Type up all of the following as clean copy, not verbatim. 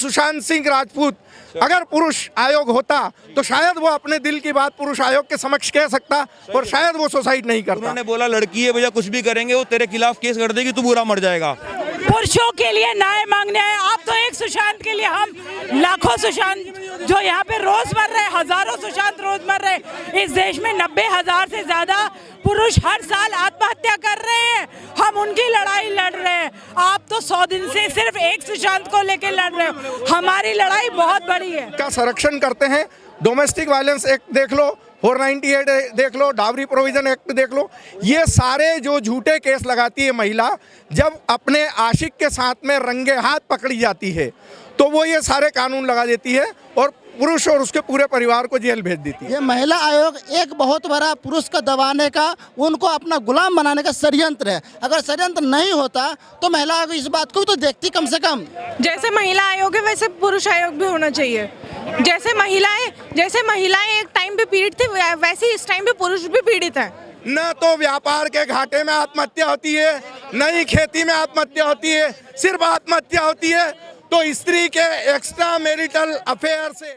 सुशांत सिंह राजपूत अगर पुरुष आयोग होता तो शायद वो अपने दिल की बात पुरुष आयोग के समक्ष कह सकता और शायद वो सुसाइड नहीं करता। उन्होंने बोला लड़की है भैया, कुछ भी करेंगे वो तेरे खिलाफ केस कर देगी, तू बुरा मर जाएगा। पुरुषों के लिए न्याय मांगने आए आप, तो एक सुशांत के लिए हम लाखों सुशांत जो यहाँ पे रोज मर रहे, हजारों सुशांत रोज मर रहे। इस देश में 90,000 से ज्यादा पुरुष हर साल आत्महत्या कर रहे हैं, हम उनकी लड़ाई लड़ रहे हैं। आप तो 100 दिन से सिर्फ एक सुशांत को लेकर लड़ रहे हो, हमारी लड़ाई बहुत बड़ी है। का संरक्षण करते हैं। डोमेस्टिक वायलेंस एक्ट देख लो, 498 देख लो, डावरी प्रोविजन एक्ट देख लो, ये सारे जो झूठे केस लगाती है महिला, जब अपने आशिक के साथ में रंगे हाथ पकड़ी जाती है तो वो ये सारे कानून लगा देती है और पुरुष और उसके पूरे परिवार को जेल भेज देती है। ये महिला आयोग एक बहुत बड़ा पुरुष को दबाने का, उनको अपना गुलाम बनाने का षड्यंत्र है। अगर षड्यंत्र नहीं होता तो महिला आयोग इस बात को तो देखती कम से कम। जैसे महिला आयोग है वैसे पुरुष आयोग भी होना चाहिए। जैसे महिलाएं एक टाइम पे पीड़ित थी, वैसे इस टाइम पे पुरुष भी पीड़ित है। न तो व्यापार के घाटे में आत्महत्या होती है, न ही खेती में आत्महत्या होती है, सिर्फ आत्महत्या होती है तो स्त्री के एक्स्ट्रा मैरिटल अफेयर से।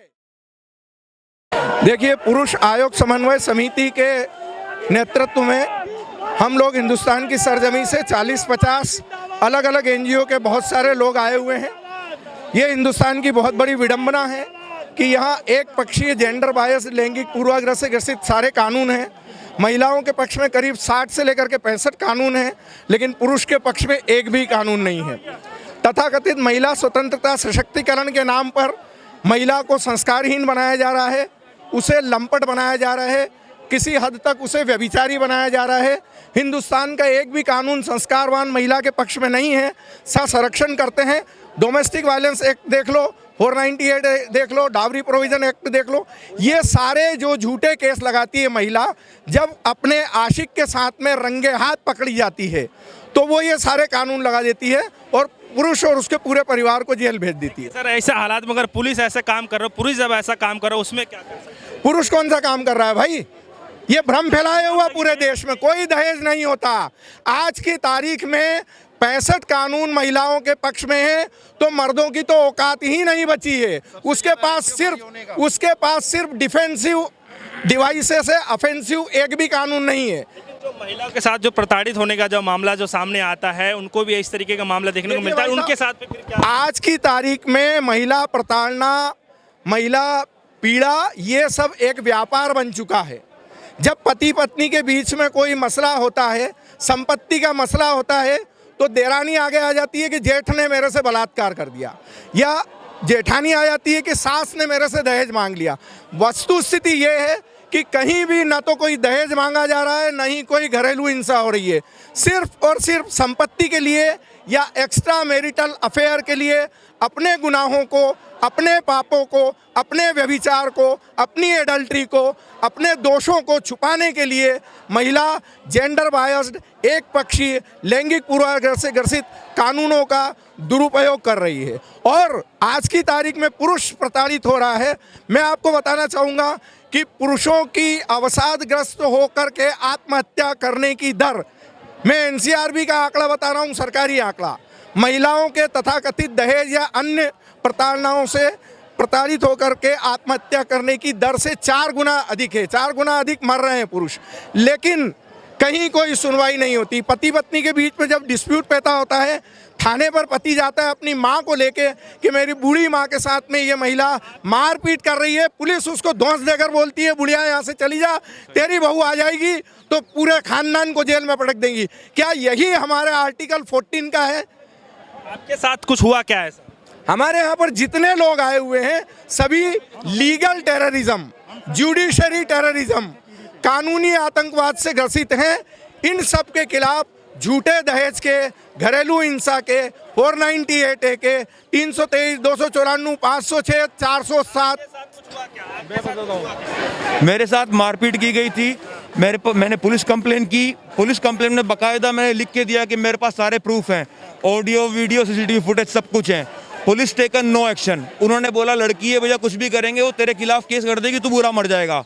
देखिए, पुरुष आयोग समन्वय समिति के नेतृत्व में हम लोग हिंदुस्तान की सरजमी से 40-50 अलग अलग एनजीओ के बहुत सारे लोग आए हुए हैं। ये हिंदुस्तान की बहुत बड़ी विडंबना है कि यहाँ एक पक्षीय जेंडर बायस, लैंगिक पूर्वाग्रह से ग्रसित सारे कानून हैं। महिलाओं के पक्ष में करीब 60 से लेकर के 65 कानून हैं, लेकिन पुरुष के पक्ष में एक भी कानून नहीं है। तथाकथित महिला स्वतंत्रता सशक्तिकरण के नाम पर महिला को संस्कारहीन बनाया जा रहा है, उसे लंपट बनाया जा रहा है, किसी हद तक उसे व्यभिचारी बनाया जा रहा है। हिंदुस्तान का एक भी कानून संस्कारवान महिला के पक्ष में नहीं है, संरक्षण करते हैं। डोमेस्टिक वायलेंस एक्ट देख लो, 498 देख लो, डावरी प्रोविजन एक्ट देख लो, ये सारे जो झूठे केस लगाती है महिला, जब अपने आशिक के साथ में रंगे हाथ पकड़ी जाती है तो वो ये सारे कानून लगा देती है और पुरुष और उसके पूरे परिवार को जेल भेज देती है। सर, ऐसे हालात में अगर पुलिस ऐसे काम कर रहा है, पुरुष जब ऐसा काम कर रहा है, उसमें क्या कर सकते हैं? पुरुष कौन सा काम कर रहा है भाई? ये भ्रम फैलाया हुआ पूरे देश में, कोई दहेज नहीं होता। आज की तारीख में 65 कानून महिलाओं के पक्ष में है तो मर्दों की तो औकात ही नहीं बची है। उसके पास सिर्फ डिफेंसिव डिवाइसेस है, ऑफेंसिव एक भी कानून नहीं है। जो महिलाओं के साथ जो प्रताड़ित होने का जो मामला जो सामने आता है, उनको भी इस तरीके का मामला देखने को मिलता है, उनके साथ में फिर क्या? आज की तारीख में महिला प्रताड़ना, महिला पीड़ा, ये सब एक व्यापार बन चुका है। जब पति पत्नी के बीच में कोई मसला होता है, संपत्ति का मसला होता है, तो देरानी आगे आ जाती है कि जेठ ने मेरे से बलात्कार कर दिया, या जेठानी आ जाती है कि सास ने मेरे से दहेज मांग लिया। वस्तुस्थिति ये है कि कहीं भी ना तो कोई दहेज मांगा जा रहा है, ना ही कोई घरेलू हिंसा हो रही है। सिर्फ और सिर्फ संपत्ति के लिए या एक्स्ट्रा मैरिटल अफेयर के लिए अपने गुनाहों को, अपने पापों को, अपने व्यभिचार को, अपनी एडल्ट्री को, अपने दोषों को छुपाने के लिए महिला जेंडर बायस्ड, एक पक्षीय, लैंगिक पूर्वाग्रह से ग्रसित कानूनों का दुरुपयोग कर रही है और आज की तारीख में पुरुष प्रताड़ित हो रहा है। मैं आपको बताना चाहूँगा कि पुरुषों की अवसादग्रस्त होकर के आत्महत्या करने की दर, मैं एनसीआरबी का आंकड़ा बता रहा हूँ, सरकारी आंकड़ा, महिलाओं के तथाकथित दहेज या अन्य प्रताड़नाओं से प्रताड़ित होकर के आत्महत्या करने की दर से 4 गुना अधिक है। 4 गुना अधिक मर रहे हैं पुरुष, लेकिन कहीं कोई सुनवाई नहीं होती। पति पत्नी के बीच में जब डिस्प्यूट पैदा होता है, थाने पर पति जाता है अपनी माँ को लेके कि मेरी बूढ़ी माँ के साथ में ये महिला मारपीट कर रही है, पुलिस उसको धौंस देकर बोलती है बुढ़िया यहाँ से चली जा, तेरी बहू आ जाएगी तो पूरे खानदान को जेल में पटक देंगी। क्या यही हमारे आर्टिकल 14 का है? आपके साथ कुछ हुआ क्या है? हमारे यहाँ पर जितने लोग आए हुए हैं सभी लीगल टेररिज्म, जुडिशरी टेररिज्म, कानूनी आतंकवाद से ग्रसित हैं। इन सब के खिलाफ झूठे दहेज के, घरेलू हिंसा के, 498 के, 323, 294, 506, 407। मेरे साथ मारपीट की गई थी। मैंने पुलिस कंप्लेन की। पुलिस कंप्लेन में बाकायदा मैंने लिख के दिया कि मेरे पास सारे प्रूफ हैं, ऑडियो, वीडियो, सीसीटीवी फुटेज सब कुछ है। Police taken no action. उन्होंने बोला लड़की है भैया, कुछ भी करेंगे वो तेरे खिलाफ केस कर देगी, तू बुरा मर जाएगा।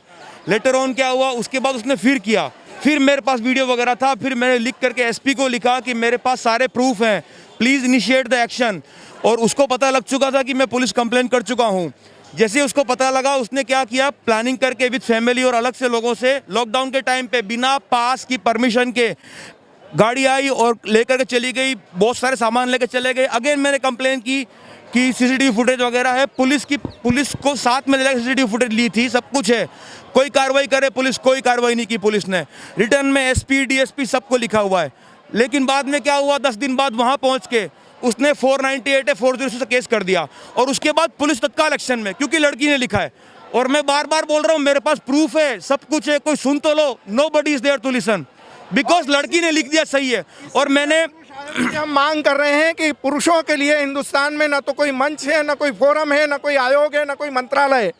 लेटर ऑन क्या हुआ, उसके बाद उसने फिर किया, फिर मेरे पास वीडियो वगैरह था, फिर मैंने लिख करके एसपी को लिखा कि मेरे पास सारे प्रूफ हैं, प्लीज़ इनिशिएट द एक्शन। और उसको पता लग चुका था कि मैं पुलिस कंप्लेंट कर चुका हूँ। जैसे ही उसको पता लगा, उसने क्या किया, प्लानिंग करके विद फैमिली और अलग से लोगों से लॉकडाउन के टाइम पे बिना पास की परमिशन के गाड़ी आई और लेकर के चली गई, बहुत सारे सामान लेकर चले गए। अगेन मैंने कंप्लेन की कि सीसीटीवी फुटेज वगैरह है, पुलिस को साथ में ले जाकर सीसीटीवी फुटेज ली थी, सब कुछ है, कोई कार्रवाई करे पुलिस, कोई कार्रवाई नहीं की पुलिस ने। रिटर्न में एसपी डीएसपी सबको लिखा हुआ है। लेकिन बाद में क्या हुआ, 10 दिन बाद वहाँ पहुँच के उसने 498 है 406 से केस कर दिया और उसके बाद पुलिस तत्काल एक्शन में, क्योंकि लड़की ने लिखा है। और मैं बार बार बोल रहा हूँ, मेरे पास प्रूफ है, सब कुछ है, कोई सुन तो लो। Nobody is there to listen, because लड़की ने लिख दिया, सही है। और मैंने हम मांग कर रहे हैं कि पुरुषों के लिए हिंदुस्तान में ना तो कोई मंच है, ना कोई फोरम है, ना कोई आयोग है, ना कोई मंत्रालय है।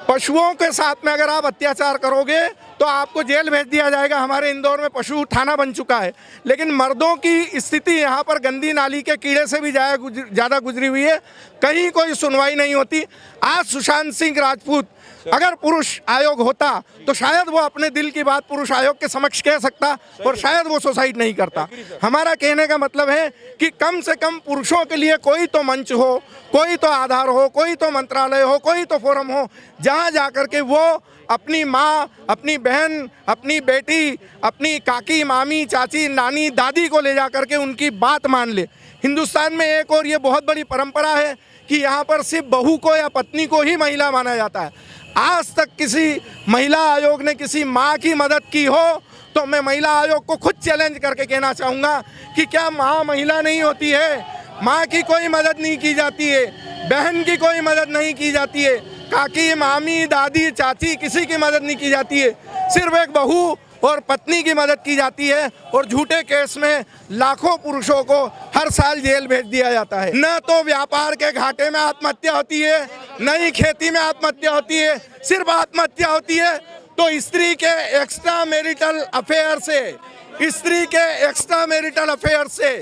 पशुओं के साथ में अगर आप अत्याचार करोगे तो आपको जेल भेज दिया जाएगा। हमारे इंदौर में पशु थाना बन चुका है। लेकिन मर्दों की स्थिति यहाँ पर गंदी नाली के कीड़े से भी ज़्यादा गुजरी हुई है, कहीं कोई सुनवाई नहीं होती। आज सुशांत सिंह राजपूत अगर पुरुष आयोग होता तो शायद वो अपने दिल की बात पुरुष आयोग के समक्ष कह सकता और शायद वो सुसाइड नहीं करता। हमारा कहने का मतलब है कि कम से कम पुरुषों के लिए कोई तो मंच हो, कोई तो आधार हो, कोई तो मंत्रालय हो, कोई तो फोरम हो, जहाँ जा कर के वो अपनी माँ, अपनी बहन, अपनी बेटी, अपनी काकी, मामी, चाची, नानी, दादी को ले जा कर के उनकी बात मान ले। हिंदुस्तान में एक और ये बहुत बड़ी परंपरा है कि यहाँ पर सिर्फ बहू को या पत्नी को ही महिला माना जाता है। आज तक किसी महिला आयोग ने किसी माँ की मदद की हो तो मैं महिला आयोग को खुद चैलेंज करके कहना चाहूँगा कि क्या माँ महिला नहीं होती है? माँ की कोई मदद नहीं की जाती है, बहन की कोई मदद नहीं की जाती है, काकी, मामी, दादी, चाची, किसी की मदद नहीं की जाती है। सिर्फ एक बहू और पत्नी की मदद की जाती है और झूठे केस में लाखों पुरुषों को हर साल जेल भेज दिया जाता है। न तो व्यापार के घाटे में आत्महत्या होती है, न ही खेती में आत्महत्या होती है। सिर्फ आत्महत्या होती है तो स्त्री के एक्स्ट्रा मैरिटल अफेयर से, स्त्री के एक्स्ट्रा मैरिटल अफेयर से,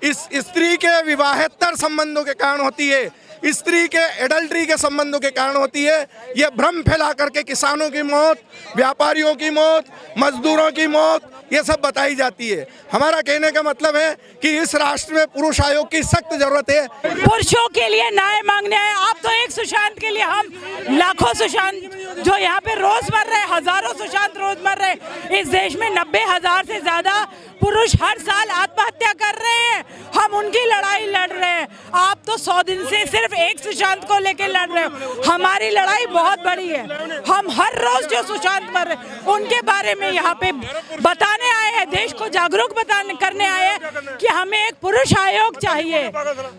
इस स्त्री के विवाहेतर संबंधों के कारण होती है, स्त्री के एडल्ट्री के संबंधों के कारण होती है। ये भ्रम फैला करके किसानों की मौत, व्यापारियों की मौत, मजदूरों की मौत, ये सब बताई जाती है। हमारा कहने का मतलब है कि इस राष्ट्र में पुरुष आयोग की सख्त जरूरत है। पुरुषों के लिए न्याय मांगने आए आप तो एक सुशांत के लिए हम लाखों सुशांत जो यहाँ पे रोज मर रहे, हजारों सुशांत रोज मर रहे। इस देश में 90,000 से ज्यादा पुरुष हर साल आत्महत्या कर रहे हैं, हम उनकी लड़ाई लड़ रहे हैं। आप तो 100 दिन से सिर्फ एक सुशांत को लेकर लड़ रहे हो, हमारी लड़ाई बहुत बड़ी है। हम हर रोज जो सुशांत मर रहे उनके बारे में यहाँ पे बताने आए हैं, देश को जागरूक करने आए हैं कि हमें एक पुरुष आयोग चाहिए।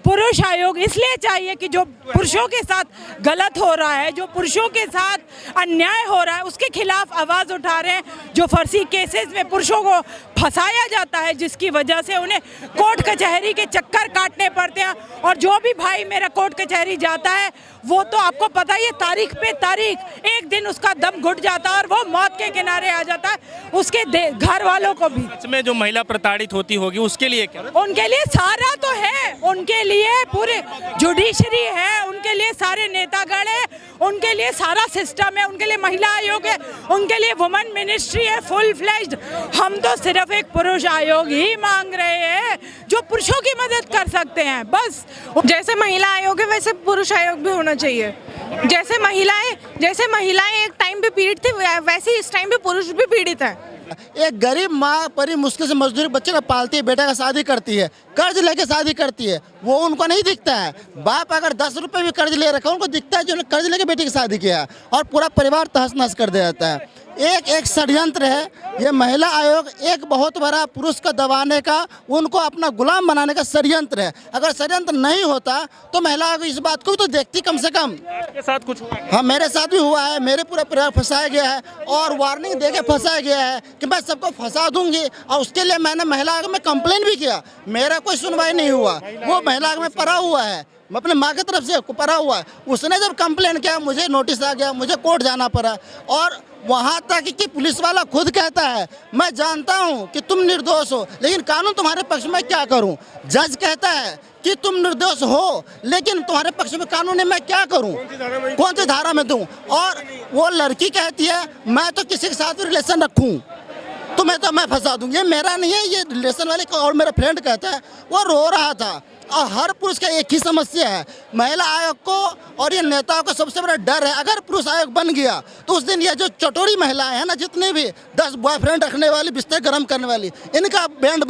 पुरुष आयोग इसलिए चाहिए कि जो पुरुषों के साथ गलत हो रहा है, जो पुरुषों के साथ अन्याय हो रहा है, उसके खिलाफ आवाज उठा रहे हैं। जो फर्जी केसेस में पुरुषों को फंसाया जाता है, जिसकी वजह से उन्हें कोर्ट कचहरी के चक्कर काटने पड़ते हैं। और जो भी भाई मेरा कोर्ट कचहरी जाता है वो तो आपको पता ही है, तारीख पे तारीख एक दिन उसका दम घुट जाता है और वो मौत के किनारे आ जाता है, उसके घर वालों को भी। इसमें जो महिला प्रताड़ित होती होगी उसके लिए क्या? उनके लिए सारा तो है, उनके लिए पूरे जुडिशरी है, उनके लिए सारे नेतागण है, उनके लिए सारा सिस्टम है, उनके लिए महिला आयोग है, उनके लिए वुमेन मिनिस्ट्री है फुल फ्लेज्ड। हम तो सिर्फ एक पुरुष आयोग ही मांग रहे हैं जो पुरुषों की मदद कर सकते हैं, बस। जैसे महिला आयोग है वैसे पुरुष आयोग भी होना चाहिए। जैसे महिलाएं एक टाइम पे पीड़ित थी, वैसे इस टाइम पे पुरुष भी पीड़ित है। एक गरीब माँ बड़ी मुश्किल से मजदूरी बच्चे का पालती है, बेटा का शादी करती है, कर्ज लेके शादी करती है, वो उनको नहीं दिखता है। बाप अगर 10 रुपए भी कर्ज ले रखा है, उनको दिखता है जो कर्ज लेके बेटी की शादी किया है, और पूरा परिवार तहस नहस कर दे जाता है। एक षड्यंत्र है ये महिला आयोग, एक बहुत बड़ा पुरुष का दबाने का, उनको अपना गुलाम बनाने का षड्यंत्र है। अगर षड्यंत्र नहीं होता तो महिला आयोग इस बात को भी तो देखती कम से कम। आपके साथ कुछ हुआ? हाँ, मेरे साथ भी हुआ है, मेरे पूरा परिवार फंसाया गया है और वार्निंग देके फंसाया गया है कि मैं सबको फंसा दूंगी, और उसके लिए मैंने महिला आयोग में कंप्लेन भी किया, मेरा कोई सुनवाई नहीं हुआ। वो महिला आयोग में पड़ा हुआ है, मैं अपने माँ की तरफ से पड़ा हुआ है। उसने जब कंप्लेन किया मुझे नोटिस आ गया, मुझे कोर्ट जाना पड़ा, और वहाँ तक कि पुलिस वाला खुद कहता है मैं जानता हूँ कि तुम निर्दोष हो, लेकिन कानून तुम्हारे पक्ष में क्या करूँ। जज कहता है कि तुम निर्दोष हो, लेकिन तुम्हारे पक्ष में कानून है, मैं क्या करूँ, कौन सी धारा में दूँ। और वो लड़की कहती है मैं तो किसी के साथ रिलेशन रखूँ तो मैं फंसा दूँगी, ये मेरा नहीं है, ये रिलेशन वाले का। और मेरा फ्रेंड कहता है वो रो रहा था, और हर पुरुष का एक ही समस्या है, महिला आयोग को और ये नेताओं का सबसे बड़ा डर है, अगर पुरुष आयोग बन गया तो उस दिन ये जो चटोरी महिलाएं हैं ना, जितने भी 10 बॉयफ्रेंड रखने वाली, बिस्तर गर्म करने वाली, इनका बैंड